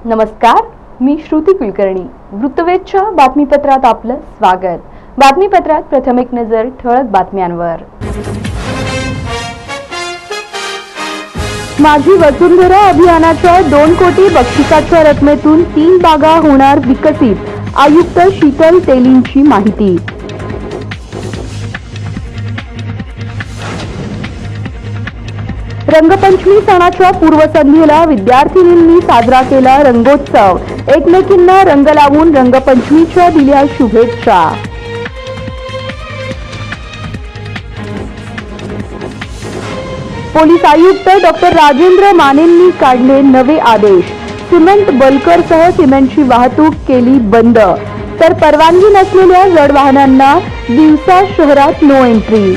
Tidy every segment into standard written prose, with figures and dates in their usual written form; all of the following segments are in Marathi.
नमस्कार, मी श्रुती कुलकर्णी. वृत्तवेधच्या बातमीपत्रात आपलं स्वागत. बातमीपत्रात प्रथम एक नजर ठळक बातम्यांवर. माझी वसुंधरा अभियानाच्या 2 कोटी बक्षिसाच्या रकमेतून 3 बागा होणार विकसित. आयुक्त शीतल तेलींची माहिती. रंगपंचमी सणाच्या पूर्वसंध्येला विद्यार्थिनींनी साजरा केला रंगोत्सव. एकमेकींना रंग लावून रंगपंचमीच्या दिल्या शुभेच्छा. पोलीस आयुक्त डॉक्टर राजेंद्र मानेंनी काढले नवे आदेश. सिमेंट बल्करसह सिमेंटची वाहतूक केली बंद, तर परवानगी नसलेल्या जड वाहनांना दिवसा शहरात नो एंट्री.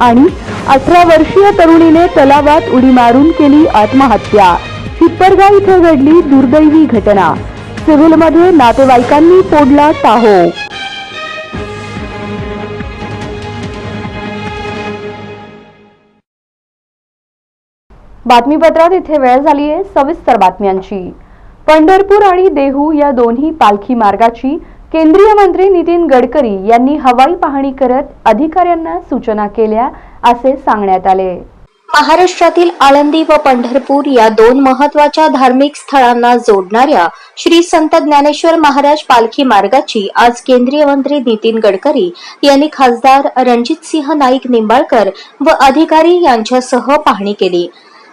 आणि 18 वर्षीय तरुणीने तलावात उडी मारून केली आत्महत्या. हिप्परगाव इथे घडली दुर्दैवी घटना. सिव्हिलमध्ये नातेवाईकांनी फोडला टाहो. बातमीपत्रात इथे वेळ झाली आहे सविस्तर बातम्यांची. पंढरपूर आणि देहू या दोन्ही पालखी मार्गाची केंद्रीय मंत्री नितीन गडकरी यांनी हवाई पाहणी करत अधिकाऱ्यांना सूचना केल्या असे सांगण्यात आले. महाराष्ट्रातील आळंदी व पंढरपूर या 2 महत्त्वाच्या धार्मिक स्थळांना जोडणाऱ्या श्री संत ज्ञानेश्वर महाराज पालखी मार्गाची आज केंद्रीय मंत्री नितीन गडकरी यांनी खासदार रणजितसिंह नाईक निंबाळकर व अधिकारी यांच्यासह पाहणी केली.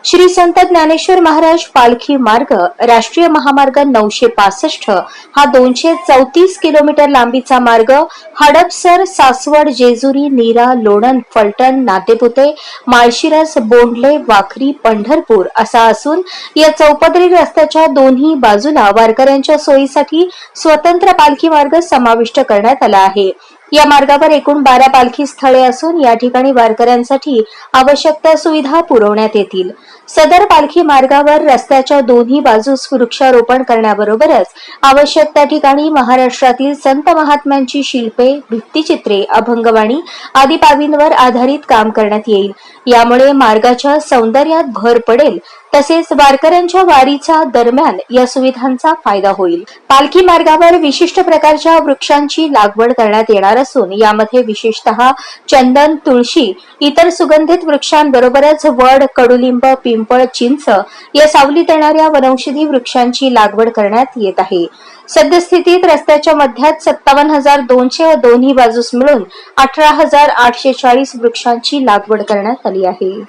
श्री संत ज्ञानेश्वर महाराज पालखी मार्ग राष्ट्रीय महामार्ग 965 हा 234 किलोमीटर लांबीचा मार्ग हडपसर, सासवड, जेजुरी, नीरा, लोणंद, फलटण, नातेपुते, माळशिरस, बोंडले, वाखरी, पंढरपूर असा असून या चौपदरी रस्त्याच्या दोन्ही बाजूला वारकऱ्यांच्या सोयीसाठी स्वतंत्र पालखी मार्ग समाविष्ट करण्यात आला आहे. या मार्गावर एकूण 12 पालखी स्थळे असून या ठिकाणी वारकऱ्यांसाठी आवश्यक त्या सुविधा पुरवण्यात येतील. सदर पालखी मार्गावर रस्त्याच्या दोन्ही बाजूस वृक्षारोपण करण्याबरोबरच आवश्यक त्या ठिकाणी महाराष्ट्रातील संत महात्म्यांची शिल्पे, भित्तिचित्रे, अभंगवाणी आदी बाबींवर आधारित काम करण्यात येईल. यामुळे मार्गाच्या सौंदर्यात भर पडेल, तसेच वारकऱ्यांच्या वारीच्या दरम्यान या सुविधांचा फायदा होईल. पालखी मार्गावर विशिष्ट प्रकारच्या वृक्षांची लागवड करण्यात येणार असून यामध्ये विशेषतः चंदन, तुळशी, इतर सुगंधित वृक्षांबरोबरच वड, कडुलिंब, पिंपळ, चिंच या सावलीत येणाऱ्या वनौषधी वृक्षांची लागवड करण्यात येत आहे. सद्यस्थितीत रस्त्याच्या मध्यात 57,200 व दोन्ही बाजूस मिळून 18,840 वृक्षांची लागवड करण्यात आली आहे.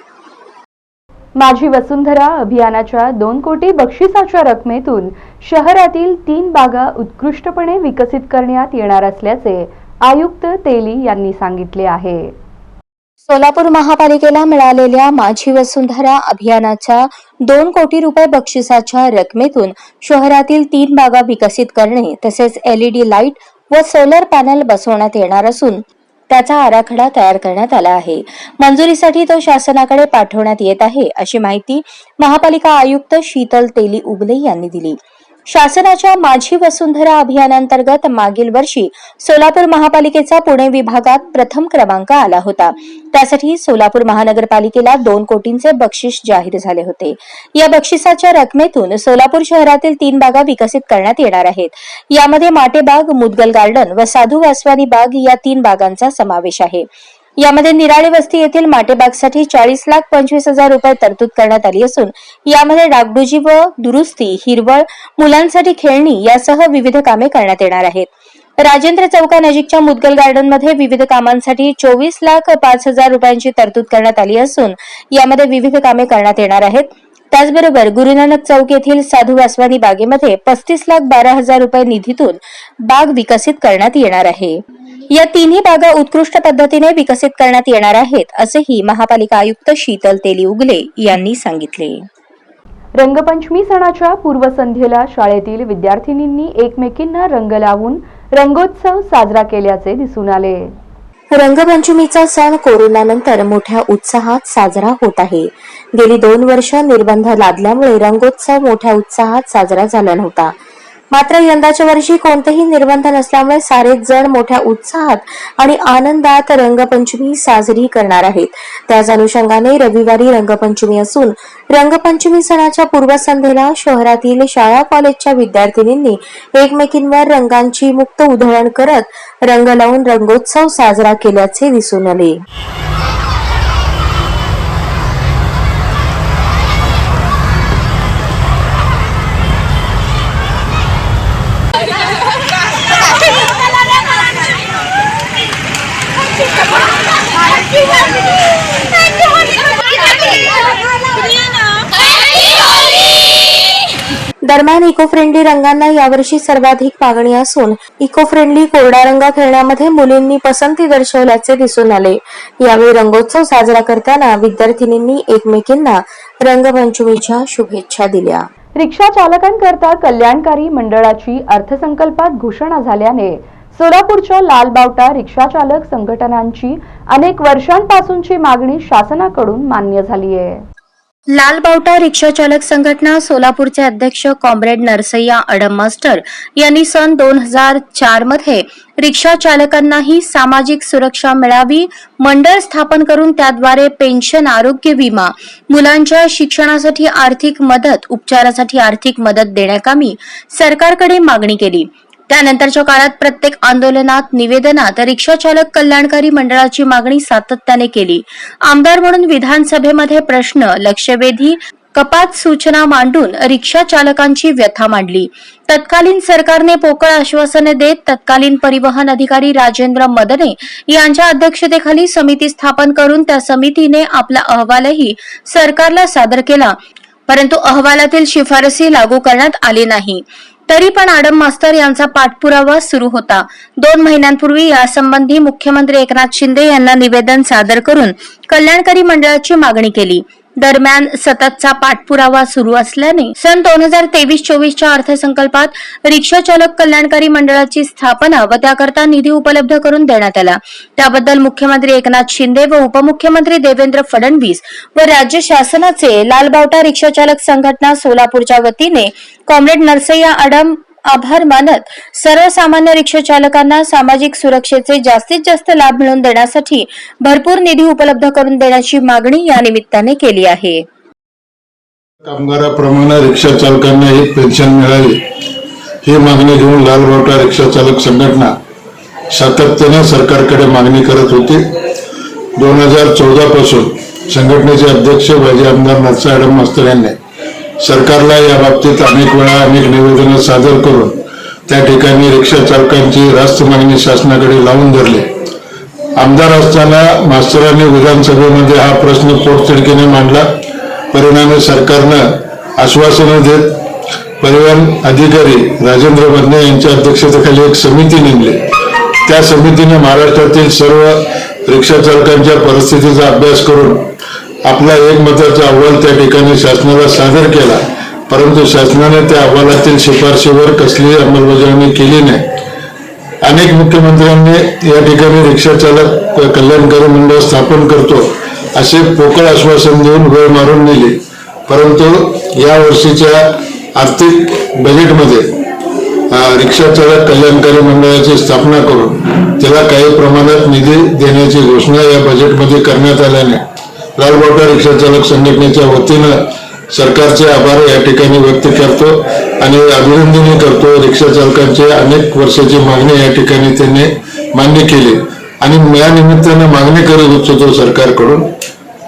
माझी वसुंधरा अभियानाच्या 2 कोटी बक्षिसाच्या रकमेतून शहरातील 3 बागा उत्कृष्टपणे विकसित करण्यात येणार असल्याचे आयुक्त तेली यांनी सांगितले आहे. सोलापूर महापालिकेला मिळालेल्या माझी वसुंधरा अभियानाच्या 2 कोटी रुपये बक्षिसाच्या रकमेतून शहरातील 3 बागा विकसित करणे तसेच LED लाईट व सोलर पॅनल बसवण्यात येणार असून त्याचा आराखडा तयार करण्यात आला आहे. मंजुरीसाठी तो शासनाकडे पाठवण्यात येत आहे, अशी माहिती महापालिका आयुक्त शीतल तेली उगले यांनी दिली. शासनाच्या माझी वसुंधरा अभियानांतर्गत मागील वर्षी सोलापूर महापालिकेचा पुणे विभागात प्रथम क्रमांक आला होता. त्यासाठी सोलापूर महानगरपालिकेला 2 कोटींचे बक्षीस जाहीर झाले होते. या बक्षिसाच्या रकमेतून सोलापूर शहरातील 3 बागा विकसित करण्यात येणार आहेत. यामध्ये माटेबाग, मुदगल गार्डन व साधू वासवानी बाग या 3 बागांचा समावेश आहे. यामध्ये निराळे वस्ती येथील माटेबागसाठी 40,25,000 रुपये तरतूद करण्यात आली असून यामध्ये डागडुजी व दुरुस्ती, हिरवळ, मुलांसाठी खेळणी यासह विविध कामे करण्यात येणार आहेत. राजेंद्र चौकानजीकच्या मुदगल गार्डन मध्ये विविध कामांसाठी 24,05,000 रुपयांची तरतूद करण्यात आली असून यामध्ये विविध कामे करण्यात येणार आहेत. त्याचबरोबर गुरुनानक चौक येथील साधू वासवानी बागेमध्ये 35,12,000 रुपये निधीतून बाग विकसित करण्यात येणार आहे. या 3ही बागा उत्कृष्ट पद्धतीने विकसित करण्यात येणार आहेत, असेही महापालिका आयुक्त शीतल तेली उगले यांनी सांगितले. रंगपंचमी सणाच्या पूर्वसंध्येला शाळेतील विद्यार्थिनींनी एकमेकींना रंग लावून रंगोत्सव साजरा केल्याचे दिसून आले. रंगपंचमीचा सण कोरोनानंतर मोठ्या उत्साहात साजरा होत आहे. गेली 2 वर्ष निर्बंध लादल्यामुळे रंगोत्सव मोठ्या उत्साहात साजरा झाला नव्हता. मात्र यंदाच्या वर्षी कोणतेही निर्बंध नसल्यामुळे सारेच जण मोठ्या उत्साहात आणि आनंदात रंगपंचमी साजरी करणार आहेत. त्याच अनुषंगाने रविवारी रंगपंचमी असून रंगपंचमी सणाच्या पूर्वसंध्येला शहरातील शाळा कॉलेजच्या विद्यार्थिनींनी एकमेकींवर रंगांची मुक्त उधळण करत रंग लावून रंगोत्सव साजरा केल्याचे दिसून आले. दरम्यान इको फ्रेंडली रंगांना यावर्षी सर्वाधिक मागणी असून इको फ्रेंडली कोरडा रंग खेळण्यामध्ये मुलींनी पसंती दर्शवल्याचे दिसून आले. यावेळी रंगोत्सव साजरा करताना विद्यार्थिनींनी एकमेकींना रंगपंचमीच्या शुभेच्छा दिल्या. रिक्षा चालकांकरता कल्याणकारी मंडळाची अर्थसंकल्पात घोषणा झाल्याने सोलापूरच्या लालबावटा रिक्षा चालक संघटनांची अनेक वर्षांपासूनची मागणी शासनाकडून मान्य झाली आहे. लालबावटा रिक्षा चालक संघटना सोलापूरचे अध्यक्ष कॉम्रेड नरसय्या अडम मास्टर यांनी सन 2004 मध्ये रिक्षा चालकांनाही सामाजिक सुरक्षा मिळावी, मंडळ स्थापन करून त्याद्वारे पेन्शन, आरोग्य विमा, मुलांच्या शिक्षणासाठी आर्थिक मदत, उपचारासाठी आर्थिक मदत देण्याकामी सरकारकडे मागणी केली. त्यानंतरच्या काळात प्रत्येक आंदोलनात, निवेदनात रिक्षा चालक कल्याणकारी मंडळाची मागणी सातत्याने केली. आमदार म्हणून विधानसभेमध्ये प्रश्न, लक्षवेधी, कपात सूचना मांडून रिक्षा चालकांची व्यथा मांडली. तत्कालीन सरकारने पोकळ आश्वासने देत तत्कालीन परिवहन अधिकारी राजेंद्र मदने यांच्या अध्यक्षतेखाली समिती स्थापन करून त्या समितीने आपला अहवालही सरकारला सादर केला. परंतु अहवालातील शिफारसी लागू करण्यात आली नाही. तरी पण आडम मास्तर यांचा पाठपुरावा सुरू होता. 2 महिन्यांपूर्वी यासंबंधी मुख्यमंत्री एकनाथ शिंदे यांना निवेदन सादर करून कल्याणकारी मंडळाची मागणी केली. दरम्यान सततचा पाठपुरावा सुरू असल्याने सन 2023-24च्या अर्थसंकल्पात रिक्षा चालक कल्याणकारी मंडळाची स्थापना व त्याकरता निधी उपलब्ध करून देण्यात आला. त्याबद्दल मुख्यमंत्री एकनाथ शिंदे व उपमुख्यमंत्री देवेंद्र फडणवीस व राज्य शासनाचे लालबावटा रिक्षा चालक संघटना सोलापूरच्या वतीने कॉम्रेड नरसय्या अडम आभार मानत सर्वसामान्य रिक्षा चालकांना सामाजिक सुरक्षेचे जास्तीत जास्त लाभ मिळवून देण्यासाठी भरपूर निधी उपलब्ध करून देण्याची मागणी या निमित्ताने केली आहे. कामगाराप्रमाणे रिक्षा चालकांनाही पेन्शन मिळावी ही मागणी घेऊन लालबावटा रिक्षा चालक संघटना सातत्याने सरकारकडे मागणी करत होती. 2014 पासून संघटनेचे अध्यक्ष माजी आमदार नरसय्या अडम मास्तर यांनी सरकारला या बाबतीत अनेक वेळा अनेक निवेदनं सादर करून त्या ठिकाणी रिक्षा चालकांची रास्त मागणी शासनाकडे लावून धरली. आमदार असताना मास्तरांनी विधानसभेमध्ये हा प्रश्न पोटतिडकीने मांडला. परिणामी सरकारनं आश्वासनं देत परिवहन अधिकारी राजेंद्र मदने यांच्या अध्यक्षतेखाली एक समिती नेमली. त्या समितीने महाराष्ट्रातील सर्व रिक्षा चालकांच्या परिस्थितीचा अभ्यास करून आपला एकमताचा अहवाल त्या ठिकाणी शासनाला सादर केला. परंतु शासनाने त्या अहवालातील शिफारशीवर कसलीही अंमलबजावणी केली नाही. अनेक मुख्यमंत्र्यांनी या ठिकाणी रिक्षा चालक कल्याणकारी मंडळ स्थापन करतो असे पोकळ आश्वासन देऊन वेळ मारून नेली. परंतु या वर्षीच्या आर्थिक बजेटमध्ये रिक्षा चालक कल्याणकारी मंडळाची स्थापना करून त्याला काही प्रमाणात निधी देण्याची घोषणा या बजेटमध्ये करण्यात आल्याने लालबावटा रिक्षा चालक संघटनेच्या वतीनं सरकारचे आभार या ठिकाणी व्यक्त करतो आणि अभिनंदनही करतो. रिक्षा चालकांची अनेक वर्षाची मागणी या ठिकाणी त्यांनी मान्य केली आणि या निमित्तानं मागणी करत इच्छितो सरकारकडून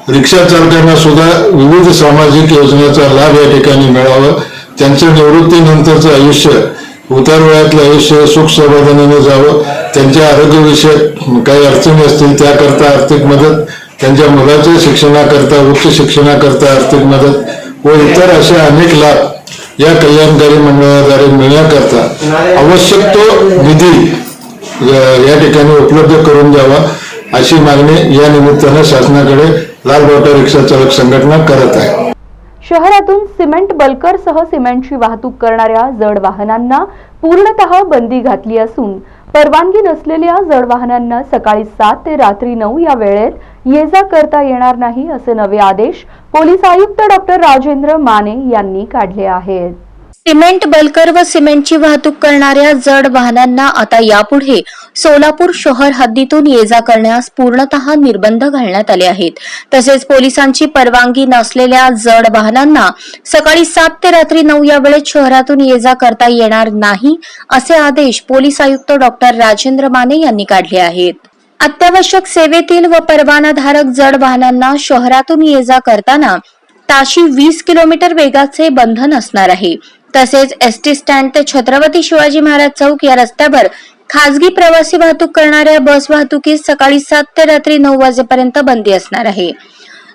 रिक्षा चालकांना सुद्धा विविध सामाजिक योजनेचा लाभ या ठिकाणी मिळावा. त्यांच्या निवृत्तीनंतरचं आयुष्य, उतार वयातलं आयुष्य सुख समाधानाने जावं. त्यांच्या आरोग्यविषयक काही अडचणी असतील त्याकरता आर्थिक मदत, त्यांच्या मुलाच्या शिक्षणाकरता, उच्च शिक्षणाकरता आर्थिक मदत व इतर असे अनेक लाभ या कल्याणकारी मंडळाद्वारे मिळण्याकरता आवश्यक तो निधी या ठिकाणी उपलब्ध करून द्यावा अशी मागणी या निमित्तानं शासनाकडे लालबावटा रिक्षा चालक संघटना करत आहे. शहरातून सिमेंट बल्करसह सिमेंटची वाहतूक करणाऱ्या जड वाहनांना पूर्णतः बंदी घातली असून परवानगी नसलेल्या जड वाहनांना सकाळी 7 ते रात्री 9 या वेळेत ये जा करता येणार नाही असे नवे आदेश पोलीस आयुक्त डॉक्टर राजेंद्र माने यांनी काढले आहेत. सिमेंट बल्कर व सिमेंटची वाहतूक करणाऱ्या जड वाहनांना आता यापुढे सोलापूर शहर हद्दीतून ये जा करण्यास पूर्णतः निर्बंध घालण्यात आले आहेत. तसेच पोलिसांची परवानगी नसलेल्या जड वाहनांना सकाळी 7 ते रात्री 9 या वेळेत शहरातून ये जा करता येणार नाही असे आदेश पोलीस आयुक्त डॉक्टर राजेंद्र माने यांनी काढले आहेत. अत्यावश्यक सेवेतील व परवानाधारक जड वाहनांना शहरातून ये जा करताना ताशी 20 किलोमीटर वेगाचे बंधन असणार आहे. तसेच एसटी स्टँड ते छत्रपती शिवाजी महाराज चौक या रस्त्यावर खासगी प्रवासी वाहतूक करणाऱ्या बस वाहतुकीस सकाळी 7 ते रात्री 9 वाजेपर्यंत बंदी असणार आहे.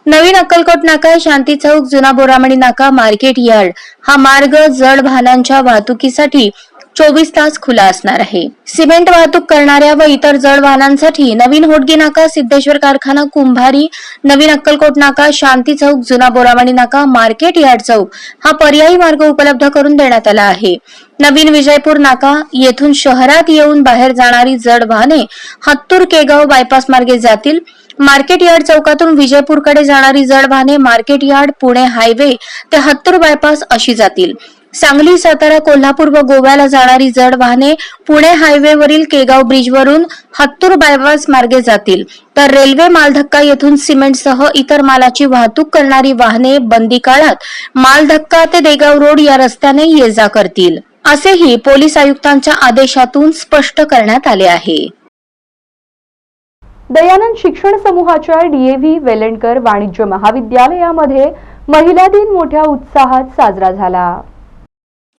नवीन अक्कलकोट नाका, शांती चौक, जुना बोरामणी नाका, मार्केट यार्ड हा मार्ग जड वाहनांच्या वाहतुकीसाठी 24 तास खुला असणार आहे. सिमेंट वाहतूक करणाऱ्या व इतर जड वाहनांसाठी नवीन होडगी नाका, सिद्धेश्वर कारखाना, कुंभारी, नवीन अक्कलकोट नाका, शांती चौक, जुना बोरामणी नाका, मार्केट यार्ड चौक हा पर्यायी मार्ग उपलब्ध करून देण्यात आला आहे. नवीन विजयपूर नाका येथून शहरात येऊन बाहेर जाणारी जड वाहने हत्तूर केगाव बायपास मार्गे जातील. मार्केट यार्ड चौकातून विजयपूरकडे जाणारी जड वाहने मार्केट यार्ड, पुणे हायवे ते हत्तूर बायपास अशी जातील. सांगली, सातारा, कोल्हापूर व गोव्याला जाणारी जड वाहने पुणे हायवेवरील केगाव ब्रिजवरून हत्तूर बायपास मार्गे जातील. तर रेल्वे मालधक्का येथून सिमेंटसह इतर मालाची वाहतूक करणारी वाहने बंदी काळात मालधक्का ते देगाव रोड या रस्त्याने ये जा करतील, असेही पोलीस आयुक्तांच्या आदेशातून स्पष्ट करण्यात आले आहे. दयानंद शिक्षण समूहाच्या डीएव्ही वेलणकर वाणिज्य महाविद्यालयामध्ये महिला दिन मोठ्या उत्साहात साजरा झाला.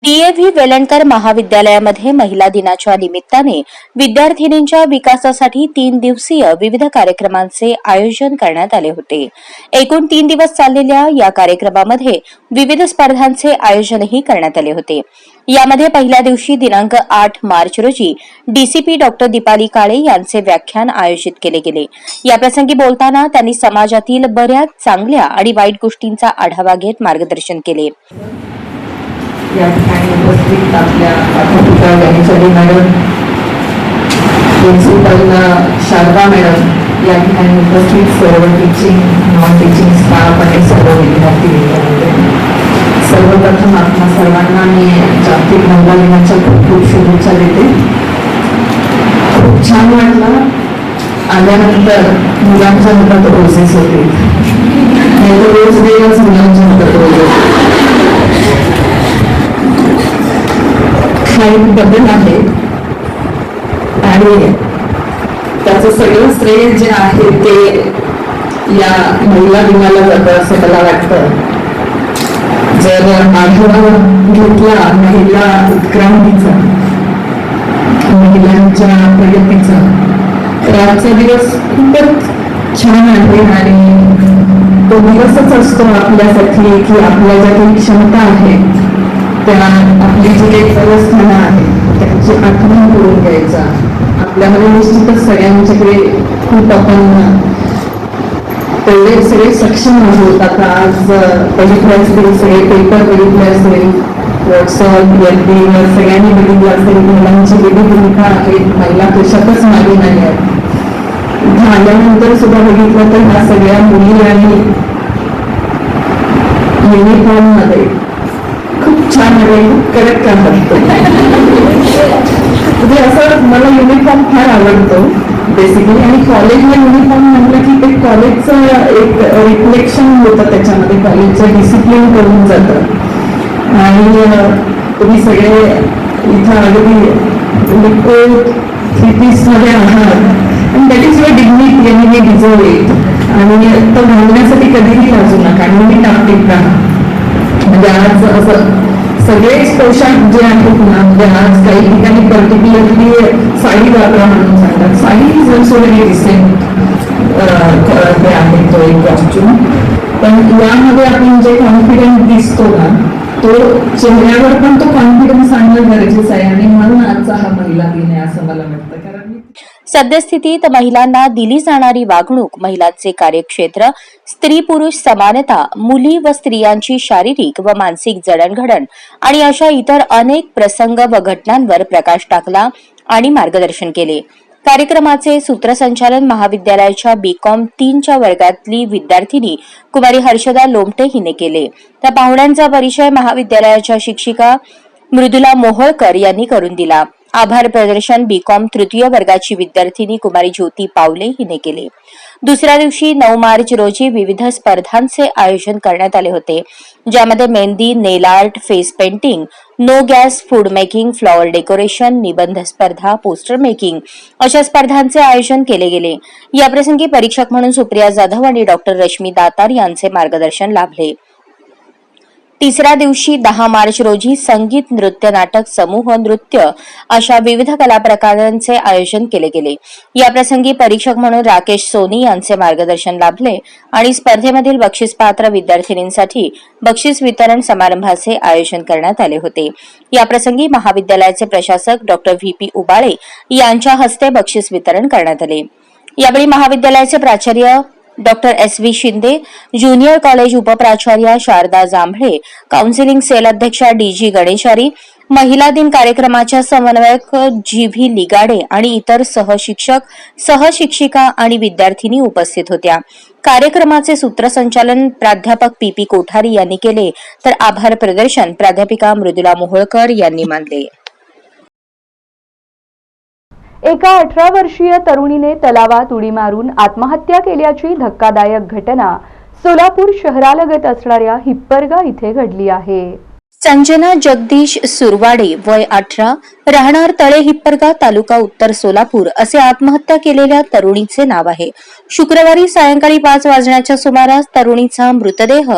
डीएव्ही वेलणकर महाविद्यालयामध्ये महिला दिनाच्या निमित्ताने विद्यार्थिनींच्या विकासासाठी 3 दिवसीय विविध कार्यक्रमांचे आयोजन करण्यात आले होते. एकूण 3 दिवस चाललेल्या या कार्यक्रमामध्ये विविध स्पर्धांचे आयोजनही करण्यात आले होते. यामध्ये पहिल्या दिवशी दिनांक 8 मार्च रोजी डीसीपी डॉक्टर दीपाली काळे यांचे व्याख्यान आयोजित केले गेले. याप्रसंगी बोलताना त्यांनी समाजातील बऱ्याच चांगल्या आणि वाईट गोष्टींचा आढावा घेत मार्गदर्शन केले. या ठिकाणी उपस्थित आपल्या प्राध्यापिका गणेशली मॅडम, प्रिन्सिपल शारदा मॅडम, या ठिकाणी उपस्थित सर्व टीचिंग, नॉन टीचिंग स्टाफ आणि सर्व विद्यार्थी सर्वप्रथम आपल्या सर्वांना मी जागतिक महिला दिनाच्या खूप खूप शुभेच्छा देते. खूप छान वाटलं आल्यानंतर मुलांच्या हातात रोजेस होते, नाही तर रोज देवाच मुलांच्या हातात रोज होते. हा एक बदल आहे आणि त्याचं सगळं श्रेय जे आहे ते या महिला दिनाला जातं असं मला वाटतं. जर आढावा घेतला महिला उत्क्रांतीचा, महिलांच्या प्रगतीचा, तर आजचा दिवस खूपच छान आहे आणि तो दिवसच असतो आपल्यासाठी की आपल्या ज्या काही क्षमता आहे त्या आपली जी काही व्यवस्था आहे त्याची आठवण करून घ्यायचा. आपल्यामध्ये निश्चितच सगळ्यांच्याकडे खूप आपण तेवढे सगळे सक्षम आहोत. आता आज बघितलं असेल, सगळे पेपर बघितले असेल, व्हॉट्सअप एफबीवर सगळ्यांनी बघितलं असेल, महिलांची वेगळी भूमिका आहे, महिला कशातच मागे नाही आहेत. इथं आल्यानंतर सुद्धा बघितलं तर ह्या सगळ्या मुली आणि युनिफॉर्म मध्ये खूप छान आहे, खूप कडक काम वाटतं. म्हणजे असं मला युनिफॉर्म फार आवडतो बेसिकली. आणि कॉलेजला युनिफॉर्म म्हटलं की ते कॉलेजचं एक रिफ्लेक्शन होतं, त्याच्यामध्ये कॉलेजचं डिसिप्लिन करून जातं. आणि तुम्ही सगळे इथं अगदी लिक्विड 3 पीस मध्ये आहात आणि दॅट इज युअर डिग्निटी आणि मी डिझर्व इट. आणि तो घालण्यासाठी कधीही लाजू नका आणि मी टाकटीक राहा. म्हणजे आज असं सगळेच पोशाख जे आहेत ना, म्हणजे आज काही ठिकाणी पर्टिक्युलरली साडी वापरा म्हणून सांगतात. Sari is also very recent हे आहे तो एक कॉस्ट्युम. पण यामध्ये आपण जे कॉन्फिडन्स दिसतो ना, तो चेहऱ्यावर पण तो कॉन्फिडन्स आणणं गरजेचं आहे. आणि म्हणून आजचा हा महिला दिन आहे असं मला वाटतं. कारण सद्यस्थितीत महिलांना दिली जाणारी वागणूक, महिलांचे कार्यक्षेत्र, स्त्री पुरुष समानता, मुली व स्त्रियांची शारीरिक व मानसिक जडणघडण आणि अशा इतर अनेक प्रसंग व घटनांवर प्रकाश टाकला आणि मार्गदर्शन केले. कार्यक्रमाचे सूत्रसंचालन महाविद्यालयाच्या बीकॉम 3च्या वर्गातली विद्यार्थिनी कुमारी हर्षदा लोमटे हिने केले. त्या पाहुण्यांचा परिचय महाविद्यालयाच्या शिक्षिका मृदुला मोहोळकर यांनी करून दिला. आभार प्रदर्शन बीकॉम 3य वर्गाची विद्यार्थिनी कुमारी ज्योती पावले हिने केले. दुसऱ्या दिवशी 9 मार्च रोजी विविध स्पर्धांचे आयोजन करण्यात आले होते, ज्यामध्ये mehndi, nail art, face painting, no gas food making, flower decoration, निबंध स्पर्धा, पोस्टर मेकिंग अशा स्पर्धांचे आयोजन केले गेले. याप्रसंगी परीक्षक म्हणून सुप्रिया जाधव आणि डॉक्टर रश्मी दातार यांचे मार्गदर्शन लाभले. तिसऱ्या दिवशी 10 मार्च रोजी संगीत, नृत्य, नाटक, समूह नृत्य अशा विविध कला प्रकारांचे आयोजन केले गेले. याप्रसंगी परीक्षक म्हणून राकेश सोनी यांचे मार्गदर्शन लाभले आणि स्पर्धेमधील बक्षीसपात्र विद्यार्थिनींसाठी बक्षीस वितरण समारंभाचे आयोजन करण्यात आले होते. याप्रसंगी महाविद्यालयाचे प्रशासक डॉक्टर व्ही.पी. उबाळे यांच्या हस्ते बक्षीस वितरण करण्यात आले. यावेळी महाविद्यालयाचे प्राचार्य doctor S V. Shinde, junior college उपप्राचार्या शारदा जांभळे, काउन्सिलिंग सेल अध्यक्षा डी.जी. गणेशारी, महिला दिन कार्यक्रमाच्या समन्वयक जी.व्ही. लिगाडे आणि इतर सहशिक्षक, सहशिक्षिका आणि विद्यार्थिनी उपस्थित होत्या. कार्यक्रमाचे सूत्रसंचालन प्राध्यापक पी.पी. कोठारी यांनी केले, तर आभार प्रदर्शन प्राध्यापिका मृदुला मोहोळकर यांनी मानले. एका 18 वर्षीय तरुणीने तलावात उडी मारून आत्महत्या केल्याची धक्कादायक घटना सोलापूर शहरालगत असणाऱ्या हिप्परगा इथे घडली आहे. संजना जगदीश सुरवाडे, वय 18, राहणार तळे हिप्परगा, तालुका उत्तर सोलापूर असे आत्महत्या केलेल्या तरुणीचे नाव आहे. शुक्रवारी सायंकाळी 5 वाजण्याच्या सुमारास तरुणीचा मृतदेह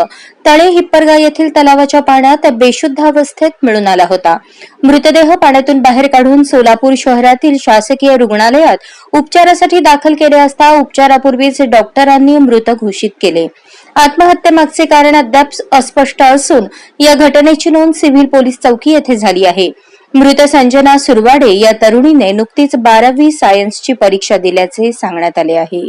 तळे हिप्परगा येथील तलावाच्या पाण्यात बेशुद्ध अवस्थेत मिळून आला होता. मृतदेह पाण्यातून बाहेर काढून सोलापूर शहरातील शासकीय रुग्णालयात उपचारासाठी दाखल केले असता उपचारापूर्वीच डॉक्टरांनी मृत घोषित केले. आत्महत्येमागचे कारण अद्याप अस्पष्ट असून या घटनेची नोंद सिव्हिल पोलीस चौकी येथे झाली आहे. मृत संजना सुरवाडे या तरुणीने नुकतीच 12वी सायन्सची परीक्षा दिल्याचे सांगण्यात आले आहे.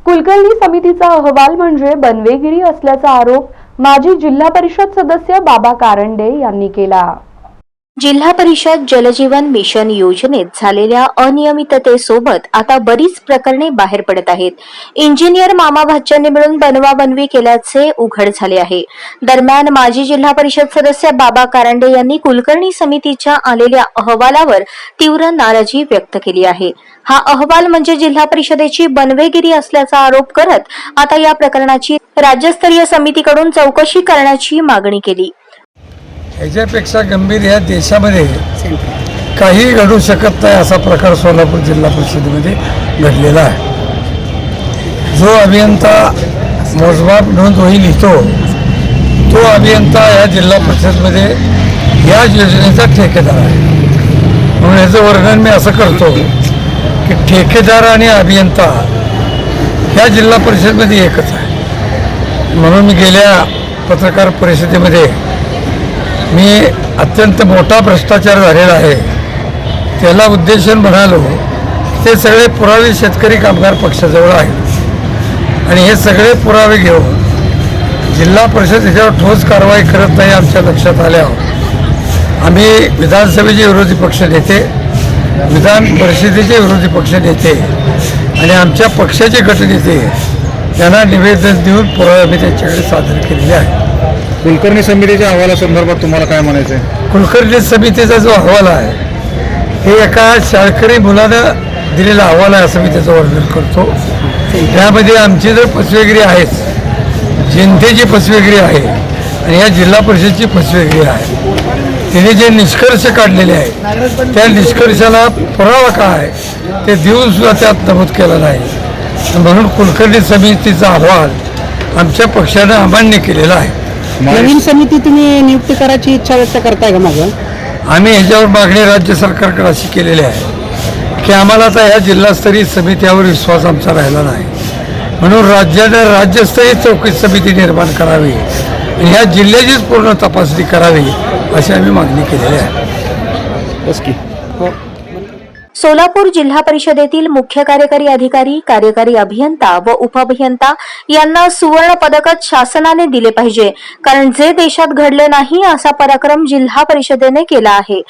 कुलकर्णी समितीचा अहवाल म्हणजे बनवेगिरी असल्याचा आरोप माजी जिल्हा परिषद सदस्य बाबा कारंडे यांनी केला. जिल्हा परिषद जलजीवन मिशन योजनेत झालेल्या अनियमिततेसोबत आता बरीच प्रकरणे बाहेर पडत आहेत. इंजिनियर मामा भाच्यांनी मिळून बनवाबनवी केल्याचे उघड झाले आहे. दरम्यान माजी जिल्हा परिषद सदस्य बाबा कारंडे यांनी कुलकर्णी समितीच्या आलेल्या अहवालावर तीव्र नाराजी व्यक्त केली आहे. हा अहवाल म्हणजे जिल्हा परिषदेची बनवेगिरी असल्याचा आरोप करत आता या प्रकरणाची राज्यस्तरीय समितीकडून चौकशी करण्याची मागणी केली. याच्यापेक्षा गंभीर या देशामध्ये काही घडू शकत नाही असा प्रकार सोलापूर जिल्हा परिषदेमध्ये घडलेला आहे. जो अभियंता मोजमाप नोंद वही लिहितो तो अभियंता या जिल्हा परिषदमध्ये या योजनेचा ठेकेदार आहे. म्हणून याचं वर्णन मी असं करतो की ठेकेदार आणि अभियंता या जिल्हा परिषदमध्ये एकच आहे. म्हणून मी गेल्या पत्रकार परिषदेमध्ये मी अत्यंत मोठा भ्रष्टाचार झालेला आहे त्याला उद्देशून म्हणालो, ते सगळे पुरावे शेतकरी कामगार पक्षाजवळ आहेत आणि हे सगळे पुरावे घेऊन जिल्हा परिषद याच्यावर ठोस कारवाई करत नाही आमच्या लक्षात आल्यावर आम्ही विधानसभेचे विरोधी पक्ष नेते, विधान परिषदेचे विरोधी पक्ष नेते आणि आमच्या पक्षाचे गटनेते यांना निवेदन देऊन पुरावे आम्ही त्यांच्याकडे सादर केलेले आहे. कुलकर्णी समितीच्या अहवालासंदर्भात तुम्हाला काय म्हणायचं आहे? कुलकर्णी समितीचा जो अहवाल आहे हे एका शाळकरी मुलानं दिलेला अहवाल आहे असं मी त्याचं वर्णन करतो. त्यामध्ये आमची जर फसवेगिरी आहेच, जनतेची फसवेगिरी आहे आणि या जिल्हा परिषदची फसवेगिरी आहे. तिने जे निष्कर्ष काढलेले आहेत त्या निष्कर्षाला पुरावा काय ते देऊन सुद्धा त्यात नमूद केला नाही. म्हणून कुलकर्णी समितीचा अहवाल आमच्या पक्षानं अमान्य केलेला आहे. नवीन समिती तुम्ही नियुक्त करायची इच्छा व्यक्त करताय का? माझं आम्ही ह्याच्यावर मागणी राज्य सरकारकडे अशी केलेली आहे की आम्हाला आता ह्या जिल्हास्तरीय समित्यावर विश्वास आमचा राहिला नाही. म्हणून राज्यानं राज्यस्तरीय चौकशी समिती निर्माण करावी आणि ह्या जिल्ह्याचीच पूर्ण तपासणी करावी अशी आम्ही मागणी केलेली आहे. सोलापूर जिल्हा परिषदेतील मुख्य कार्यकारी अधिकारी, कार्यकारी अभियंता व उपअभियंता यांना सुवर्ण पदकच शासनाने दिले पाहिजे, कारण जे देशात घडले नाही असा पराक्रम जिल्हा परिषदेने केला आहे.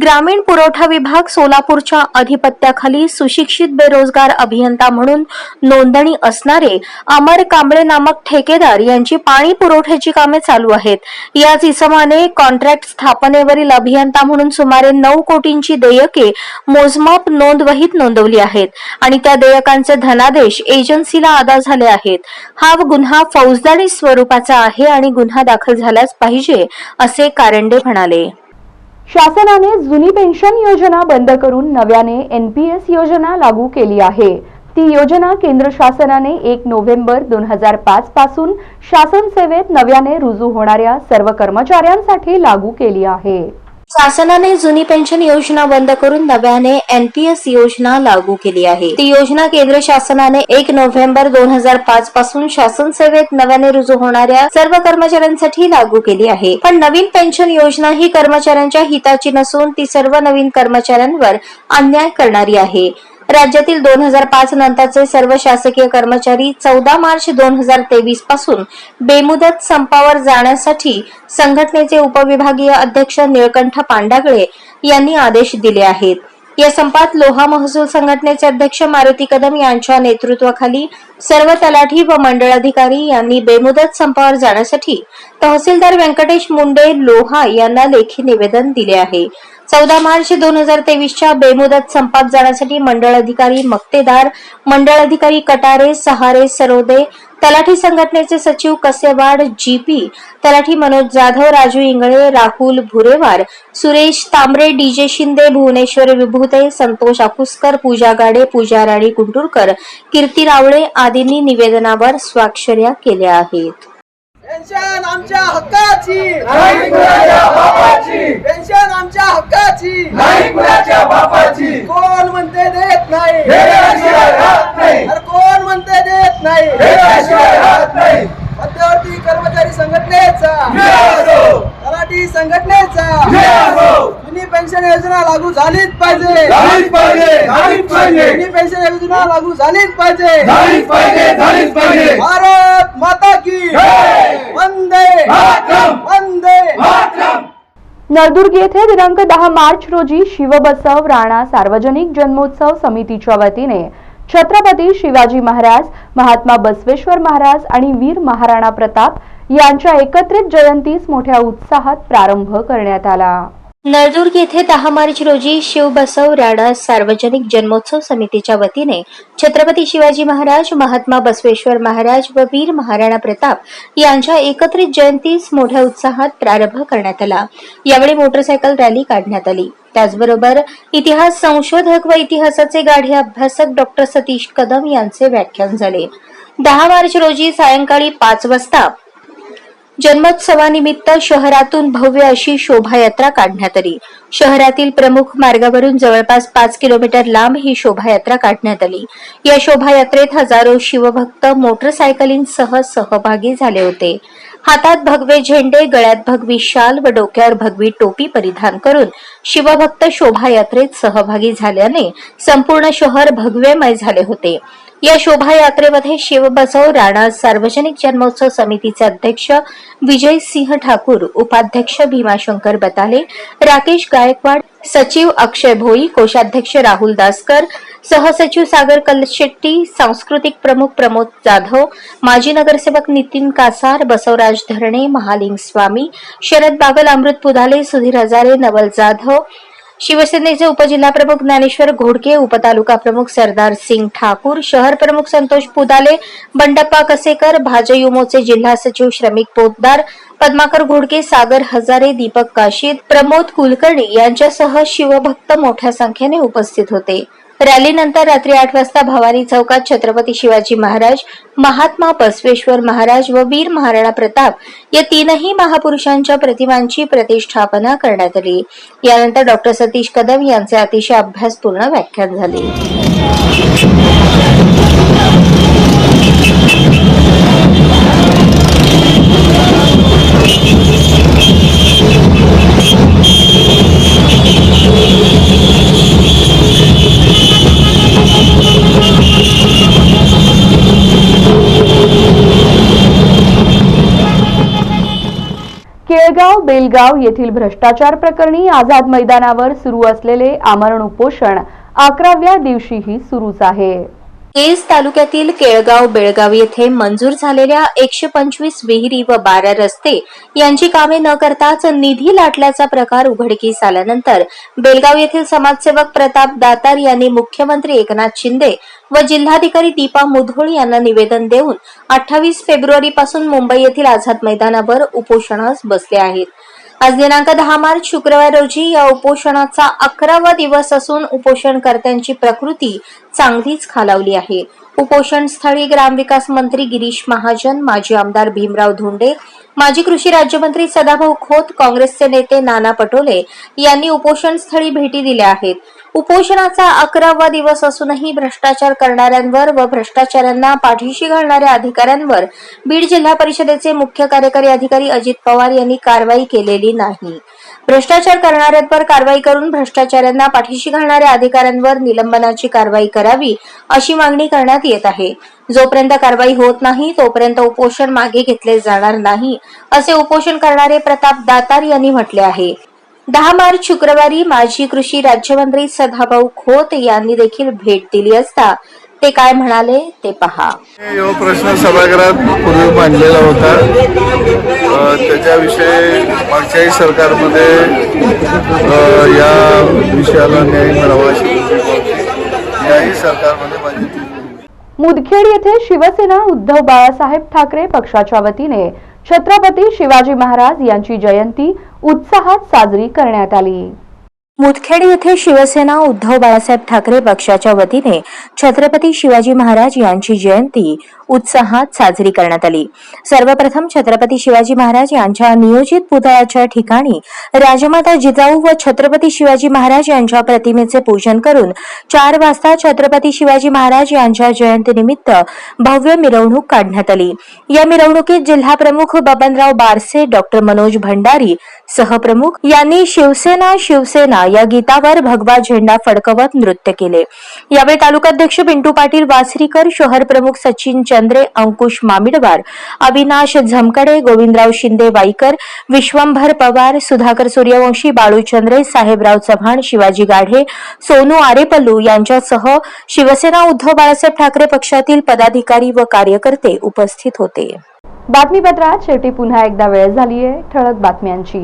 ग्रामीण पुरवठा विभाग सोलापूरच्या अधिपत्याखाली सुशिक्षित बेरोजगार अभियंता म्हणून नोंदणी असणारे अमर कांबळे नामक ठेकेदार यांची पाणी पुरवठ्याची कामे चालू आहेत. याच इसमाने कॉन्ट्रॅक्ट स्थापनेवरील अभियंता म्हणून सुमारे 9 कोटींची देयके मोजमाप नोंदवहीत नोंदवली आहेत आणि त्या देयकांचे धनादेश एजन्सीला अदा झाले आहेत. हा गुन्हा फौजदारी स्वरूपाचा आहे आणि गुन्हा दाखल झालाच पाहिजे, असे कारंडे म्हणाले. शासनाने जुनी पेन्शन योजना बंद करून नव्याने NPS योजना लागू केली आहे. ती योजना केंद्र शासनाने 1 नोव्हेंबर 2005 पासून शासन सेवेत नव्याने रुजू होणाऱ्या सर्व कर्मचाऱ्यांसाठी लागू केली आहे. शासनाने जुनी पेन्शन योजना बंद करून नव्याने NPS योजना लागू केली आहे. ती योजना केंद्र शासनाने 1 नोव्हेंबर 2005 पासून शासन सेवेत नव्याने रुजू होणाऱ्या सर्व कर्मचाऱ्यांसाठी लागू केली आहे. पण नवीन पेन्शन योजना ही कर्मचाऱ्यांच्या हिताची नसून ती सर्व नवीन कर्मचाऱ्यांवर अन्याय करणारी आहे. राज्यातील 2005 नंतरचे सर्व शासकीय कर्मचारी 14 मार्च 2023 पासून बेमुदत संपावर जाण्यासाठी संघटनेचे उपविभागीय अध्यक्ष निळकंठ पांडागळे यांनी आदेश दिले आहेत. या संपात लोहा महसूल संघटनेचे अध्यक्ष मारुती कदम यांच्या नेतृत्वाखाली सर्व तलाठी व मंडळ अधिकारी यांनी बेमुदत संपावर जाण्यासाठी तहसीलदार व्यंकटेश मुंडे लोहा यांना लेखी निवेदन दिले आहे. 14 मार्च 2023च्या बेमुदत संपात जाण्यासाठी मंडळ अधिकारी मक्तेदार, मंडळ अधिकारी कटारे, सहारे, सरोदे, तलाठी संघटनेचे सचिव कसेवाड, GP, तलाठी मनोज जाधव, राजू इंगळे, राहुल भुरेवार, सुरेश तांबरे, DJ शिंदे, भुवनेश्वर विभूते, संतोष आकुसकर, पूजा गाडे, पूजा राणी गुंटूरकर, कीर्ती रावळे आदींनी निवेदनावर स्वाक्षऱ्या केल्या आहेत. पेन्शन आमच्या हक्काची नाही कुणाच्या बापाची. पेन्शन आमच्या हक्काची नाही कुणाच्या बापाची. कोण म्हणते देत नाही, देण्याशिवाय राहत नाही. अरे कोण म्हणते देत नाही, देण्याशिवाय राहत नाही. मध्यवर्ती कर्मचारी संघटनेचा तलाठी संघटनेचा जुनी पेन्शन योजना लागू झालीच पाहिजे, झालीच पाहिजे, झालीच पाहिजे. जुनी पेन्शन योजना लागू झालीच पाहिजे, झालीच पाहिजे, झालीच पाहिजे. भारत माता की वंदे मातरम, वंदे मातरम. नळदुर्ग येथे दिनांक 10 मार्च रोजी शिवबसव राणा सार्वजनिक जन्मोत्सव समितीच्या वतीने छत्रपती शिवाजी महाराज, महात्मा बसवेश्वर महाराज आणि वीर महाराणा प्रताप यांच्या एकत्रित जयंतीस मोठ्या उत्साहात प्रारंभ करण्यात आला. नळदुर्ग येथे 10 मार्च रोजी शिवबसव राणा सार्वजनिक जन्मोत्सव समितीच्या वतीने छत्रपती शिवाजी महाराज, महात्मा बसवेश्वर महाराज व वीर महाराणा प्रताप यांच्या एकत्रित जयंतीस मोठ्या उत्साहात प्रारंभ करण्यात आला. यावेळी मोटरसायकल रॅली काढण्यात आली. त्याचबरोबर इतिहास संशोधक व इतिहासाचे गाढे अभ्यासक डॉक्टर सतीश कदम यांचे व्याख्यान झाले. 10 मार्च रोजी सायंकाळी 5 वाजता जन्मोत्सवानिमित्त शहरातून भव्य अशी शोभायात्रा काढण्यात आली. शहरातील प्रमुख मार्गावरून जवळपास 5 किलोमीटर लांब ही शोभायात्रा काढण्यात आली. या शोभायात्रेत हजारो शिवभक्त मोटरसायकलींसह सहभागी झाले होते. हातात भगवे झेंडे, गळ्यात भगवी शाल व डोक्यावर भगवी टोपी परिधान करून शिवभक्त शोभायात्रेत सहभागी झाल्याने संपूर्ण शहर भगवेमय झाले होते. या शोभायात्रेमध्ये शिवबसव राणा सार्वजनिक जन्मोत्सव समितीचे अध्यक्ष विजय सिंह ठाकूर, उपाध्यक्ष भीमाशंकर बताले, राकेश गायकवाड, सचिव अक्षय भोई, कोषाध्यक्ष राहुल दासकर, सहसचिव सागर कलशेट्टी, सांस्कृतिक प्रमुख प्रमोद जाधव, माजी नगरसेवक नितीन कासार, बसवराज धरणे, महालिंग स्वामी, शरद बागल, अमृत पुधाले, सुधीर हजारे, नवल जाधव, शिवसेनेचे उपजिल्हाप्रमुख ज्ञानेश्वर घोडके, उपतालुका प्रमुख सरदार सिंग ठाकूर, शहर प्रमुख संतोष पुदाले, बंडप्पा कसेकर, भाजयुमोचे जिल्हा सचिव श्रमिक पोतदार, पद्माकर घोडके, सागर हजारे, दीपक काशीद, प्रमोद कुलकर्णी यांच्यासह शिवभक्त मोठ्या संख्येने उपस्थित होते. रॅलीनंतर रात्री 8 वाजता भवानी चौकात छत्रपती शिवाजी महाराज, महात्मा बसवेश्वर महाराज व वीर महाराणा प्रताप या तीनही महापुरुषांच्या प्रतिमांची प्रतिष्ठापना करण्यात आली. यानंतर डॉक्टर सतीश कदम यांचे अतिशय अभ्यासपूर्ण व्याख्यान झाले. केळगाव बेलगाव येथील भ्रष्टाचार प्रकरणी आझाद मैदानावर सुरू असलेले आमरण उपोषण 11व्या दिवशीही सुरूच आहे. केज तालुक्यातील केळगाव बेळगाव येथे मंजूर झालेल्या 125 विहिरी व 12 रस्ते यांची कामे न करताच निधी लाटल्याचा प्रकार उघडकीस आल्यानंतर बेळगाव येथील समाजसेवक प्रताप दातार यांनी मुख्यमंत्री एकनाथ शिंदे व जिल्हाधिकारी दीपा मुधोळ यांना निवेदन देऊन 28 फेब्रुवारीपासून मुंबई येथील आझाद मैदानावर उपोषणास बसले आहेत. आज दिनांक 10 मार्च शुक्रवार रोजी या उपोषणाचा 11वा दिवस असून उपोषणकर्त्यांची प्रकृती चांगलीच खालावली आहे. उपोषण स्थळी ग्रामविकास मंत्री गिरीश महाजन, माजी आमदार भीमराव धोंडे, माजी कृषी राज्यमंत्री सदाभाऊ खोत, काँग्रेसचे नेते नाना पटोले यांनी उपोषण स्थळी भेटी दिल्या आहेत. उपोषणाचा 11वा दिवस असूनही भ्रष्टाचार करणाऱ्यांवर व भ्रष्टाचाऱ्यांना पाठीशी घालणाऱ्या अधिकाऱ्यांवर बीड जिल्हा परिषदेचे मुख्य कार्यकारी अधिकारी अजित पवार यांनी कारवाई केलेली नाही. भ्रष्टाचार करणाऱ्यांवर कारवाई करून भ्रष्टाचाऱ्यांना पाठीशी घालणाऱ्या अधिकाऱ्यांवर निलंबनाची कारवाई करावी अशी मागणी करण्यात येत आहे. जोपर्यंत कारवाई होत नाही तोपर्यंत उपोषण मागे घेतले जाणार नाही असे उपोषण करणारे प्रताप दातार यांनी म्हटले आहे. 10 मार्च शुक्रवारी माजी कृषी राज्यमंत्री सदाभाऊ खोत यांनी देखील भेट दिली असता ते काय म्हणाले ते पहा. यो प्रश्न सभागृहात पूर्वी मांडलेला होता. त्याच्याविषयी मागच्याही सरकारमध्ये या विषयाला न्याय मिळावा अशी याही सरकारमध्ये माझी. मुदखेड येथे शिवसेना उद्धव बाळासाहेब ठाकरे पक्षाच्या वतीने छत्रपती शिवाजी महाराज यांची जयंती उत्साहात साजरी करण्यात आली. मुदखेड येथे शिवसेना उद्धव बाळासाहेब ठाकरे पक्षाच्या वतीने छत्रपती शिवाजी महाराज यांची जयंती उत्साहात साजरी करण्यात आली. सर्वप्रथम छत्रपती शिवाजी महाराज यांच्या नियोजित पुतळ्याच्या ठिकाणी राजमाता जिजाऊ व छत्रपती शिवाजी महाराज यांच्या प्रतिमेचे पूजन करून 4 वाजता छत्रपती शिवाजी महाराज यांच्या जयंतीनिमित्त भव्य मिरवणूक काढण्यात आली. या मिरवणुकीत जिल्हाप्रमुख बबनराव बारसे, डॉक्टर मनोज भंडारी सहप्रमुख यांनी शिवसेना शिवसेना या गीतावर भगवा झेंडा फडकवत नृत्य केले. यावेळी तालुकाध्यक्ष पिंटू पाटील वासरीकर, शहर प्रमुख सचिन चंद्रे, अंकुश मामिडवार, अविनाश झमकडे, गोविंदराव शिंदे वाईकर, विश्वंभर पवार, सुधाकर सूर्यवंशी, बाळू चंद्रे, साहेबराव चव्हाण, शिवाजी गाढे, सोनू आरेपल्लू यांच्यासह शिवसेना उद्धव बाळासाहेब ठाकरे पक्षातील पदाधिकारी व कार्यकर्ते उपस्थित होते. बातमीपत्रात शेवटी पुन्हा एकदा वेळ झालीये ठळक बातम्यांची.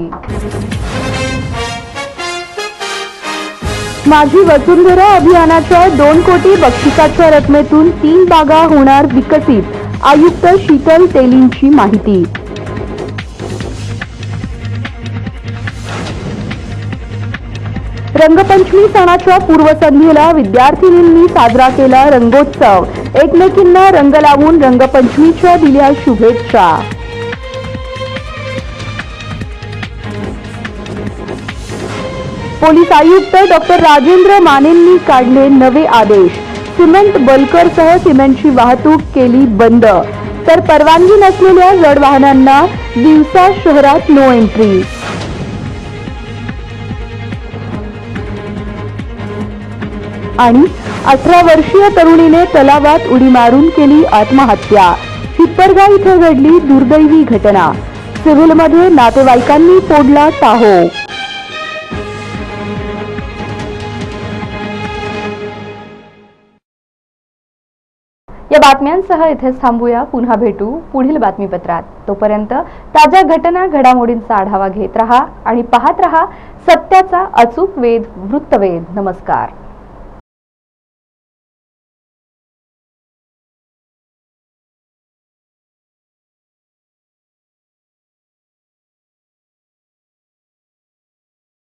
माझी वसुंधरा अभियानाच्या 2 कोटी बक्षिसाच्या रकमेतून 3 बागा होणार विकसित, आयुक्त शीतल तेलींची माहिती. रंगपंचमी सणाच्या पूर्वसंध्येला विद्यार्थिनींनी साजरा केला रंगोत्सव, एकमेकींना रंग लावून रंगपंचमीच्या दिल्या शुभेच्छा. पोलीस आयुक्त डॉक्टर राजेंद्र मानेंनी काढले नवे आदेश, सिमेंट बल्करसह सिमेंटची वाहतूक केली बंद, तर परवानगी नसलेल्या जड वाहनांना दिवसा शहरात नो एंट्री. आणि 18 वर्षीय तरुणीने तलावात उडी मारून केली आत्महत्या. हिप्परगा इथे घडली दुर्दैवी घटना, सिव्हिलमध्ये नातेवाईकांनी फोडला टाहो. या बातम्यांसह इथेच थांबूया. पुन्हा भेटू पुढील बातमीपत्रात. तोपर्यंत ताज्या घटना घडामोडींचा आढावा घेत रहा आणि पाहत रहा सत्याचा अचूक वेध वृत्तवेध. नमस्कार.